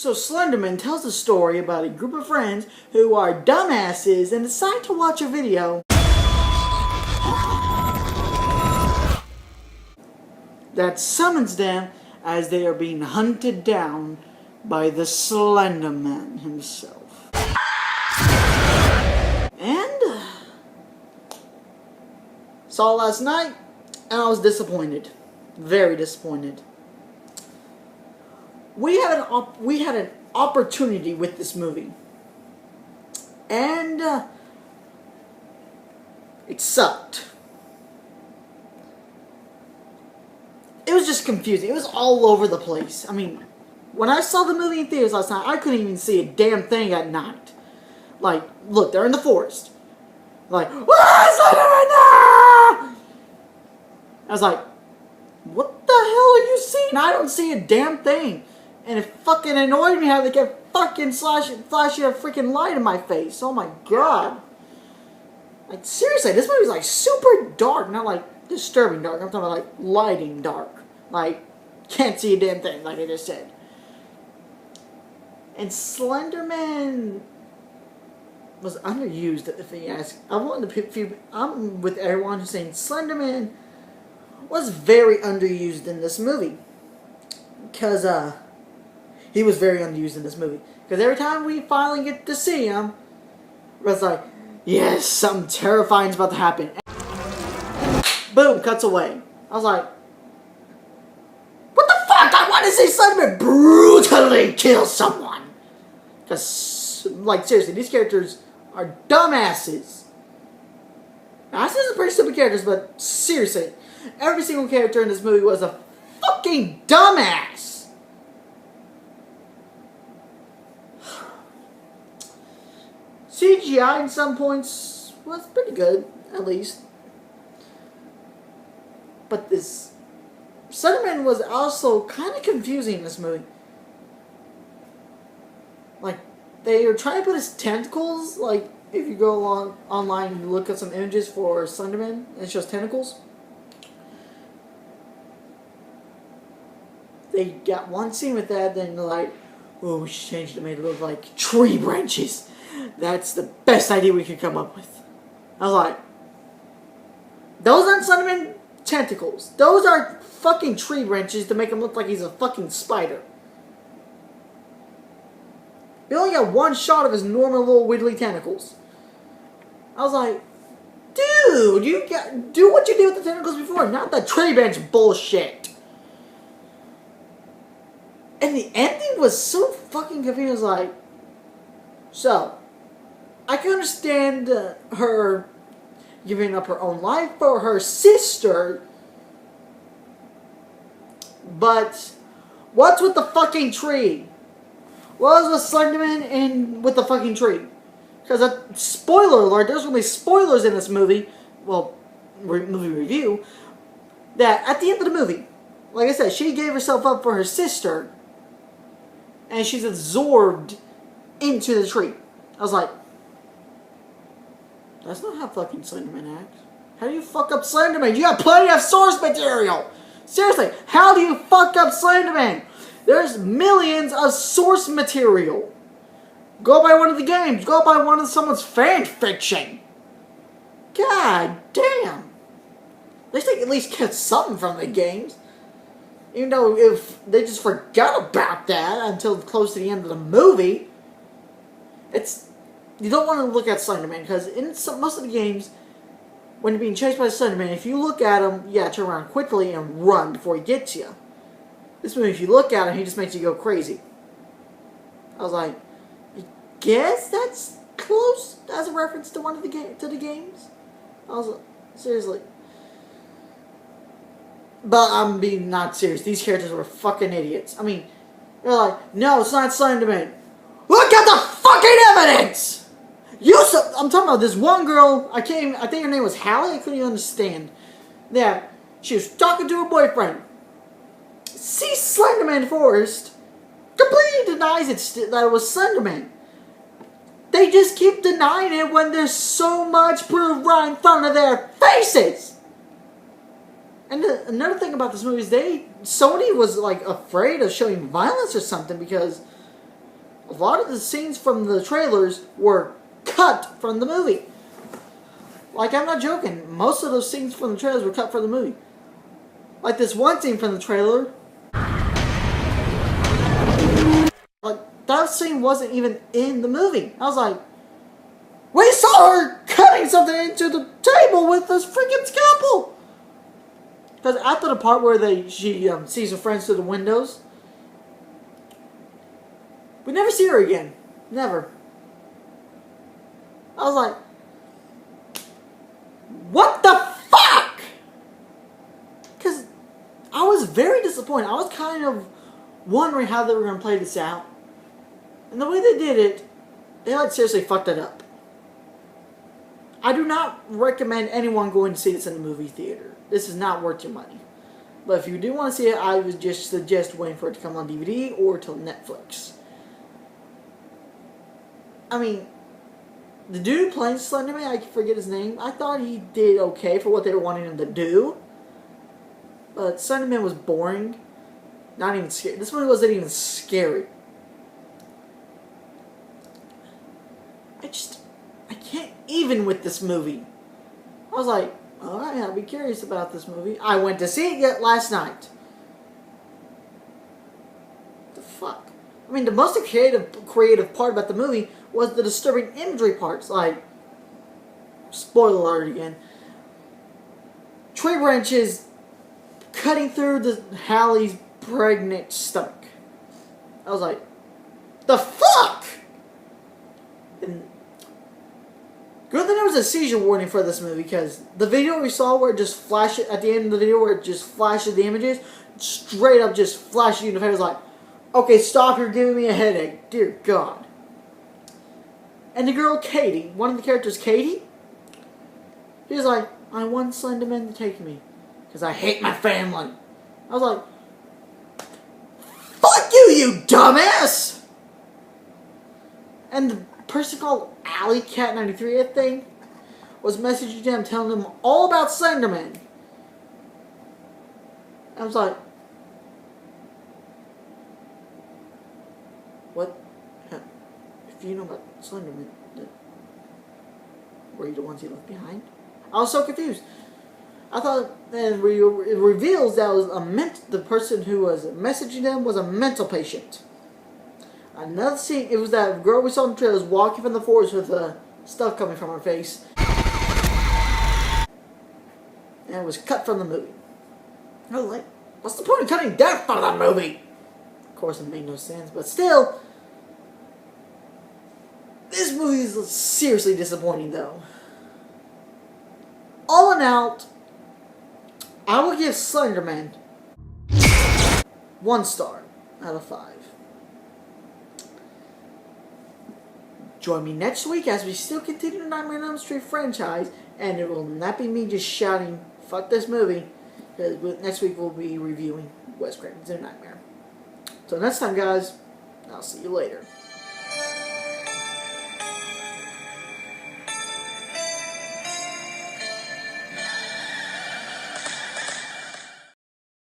So Slenderman tells a story about a group of friends who are dumbasses and decide to watch a video that summons them as they are being hunted down by the Slenderman himself. And saw last night, and I was disappointed. Very disappointed. We had an opportunity with this movie, and it sucked. It was just confusing. It was all over the place. I mean, when I saw the movie in theaters last night, I couldn't even see a damn thing at night. Like, look, they're in the forest. Like, I was like, what the hell are you seeing? I don't see a damn thing. And it fucking annoyed me how they kept fucking flashing a freaking light in my face. Oh my god. Like, seriously, this movie's like super dark. Not like disturbing dark. I'm talking about like lighting dark. Like, can't see a damn thing, like I just said. And Slenderman was underused, if you ask. I'm with everyone who's saying Slenderman was very underused in this movie. Because, he was very underused in this movie. Because every time we finally get to see him, it's like, yes, something terrifying is about to happen. And boom, cuts away. I was like, what the fuck? I want to see Slenderman brutally kill someone. Because, like, seriously, these characters are dumbasses. Now, I see some pretty stupid characters, but seriously, every single character in this movie was a fucking dumbass. CGI in some points was pretty good, at least. But this Slenderman was also kind of confusing in this movie. Like, they are trying to put his tentacles, like, if you go online and look at some images for Slenderman, it's just tentacles. They got one scene with that, then they're like, oh, we should change it to make it look like tree branches. That's the best idea we could come up with. I was like, those aren't Slenderman tentacles. Those are fucking tree branches to make him look like he's a fucking spider. We only got one shot of his normal little wiggly tentacles. I was like, dude, do what you did with the tentacles before, not the tree branch bullshit. And the ending was so fucking confusing. I was like, so, I can understand her giving up her own life for her sister, but what's with the fucking tree? What was with Slenderman and with the fucking tree? Because, spoiler alert, there's going to be spoilers in this movie, well, movie review, that at the end of the movie, like I said, she gave herself up for her sister, and she's absorbed into the tree. I was like, that's not how fucking Slenderman acts. How do you fuck up Slenderman? You got plenty of source material. Seriously, how do you fuck up Slenderman? There's millions of source material. Go by one of the games. Go by one of someone's fan fiction. God damn. They should at least get something from the games. Even though if they just forgot about that until close to the end of the movie. You don't want to look at Slenderman, because in most of the games, when you're being chased by Slenderman, if you look at him, you gotta turn around quickly and run before he gets you. This movie, if you look at him, he just makes you go crazy. I was like, I guess that's close as a reference to one of the games. I was like, seriously. But I'm being not serious. These characters were fucking idiots. I mean, they're like, no, it's not Slenderman. Look at the fucking evidence! I'm talking about this one girl, I think her name was Hallie, I couldn't even understand. Yeah, she was talking to her boyfriend. Sees Slenderman in the forest, completely denies that it was Slenderman. They just keep denying it when there's so much proof right in front of their faces. And another thing about this movie is Sony was like afraid of showing violence or something, because a lot of the scenes from the trailers were cut from the movie. Like, I'm not joking. Most of those scenes from the trailers were cut from the movie. Like this one scene from the trailer. Like, that scene wasn't even in the movie. I was like, we saw her cutting something into the table with this freaking scalpel. Because after the part where she sees her friends through the windows, we never see her again. Never. I was like, what the fuck? Because I was very disappointed. I was kind of wondering how they were going to play this out. And the way they did it, they like seriously fucked it up. I do not recommend anyone going to see this in the movie theater. This is not worth your money. But if you do want to see it, I would just suggest waiting for it to come on DVD or to Netflix. I mean, the dude playing Slender Man, I forget his name. I thought he did okay for what they were wanting him to do. But Slender Man was boring. Not even scary. This movie wasn't even scary. I can't even with this movie. I was like, alright, I'll be curious about this movie. I went to see it yet last night. The fuck? I mean, the most creative part about the movie was the disturbing imagery parts. Like, spoiler alert again. Tree branches cutting through the Hallie's pregnant stomach. I was like, the fuck? And good thing there was a seizure warning for this movie, because the video we saw where it just flashes at the end of the video where it just flashes the images, straight up just flashes you in the face. I was like, okay, stop, you're giving me a headache. Dear God. And the girl Katie, one of the characters, Katie, she was like, I want Slender Man to take me because I hate my family. I was like, fuck you, you dumbass! And the person called Alley Cat 93, I think, was messaging them, telling them all about Slender Man. I was like, what? If you know about Slender Man, were you the ones you left behind? I was so confused. I thought, and it reveals that the person who was messaging them was a mental patient. Another scene, it was that girl we saw in the trailers walking from the forest with stuff coming from her face. And it was cut from the movie. I was like, what's the point of cutting that from the movie? Of course, it made no sense, but still, this movie is seriously disappointing, though. All in all, I will give Slender Man 1 star out of 5. Join me next week as we still continue the Nightmare on Elm Street franchise, and it will not be me just shouting, fuck this movie, because next week we'll be reviewing Wes Craven's New Nightmare. So next time, guys, I'll see you later.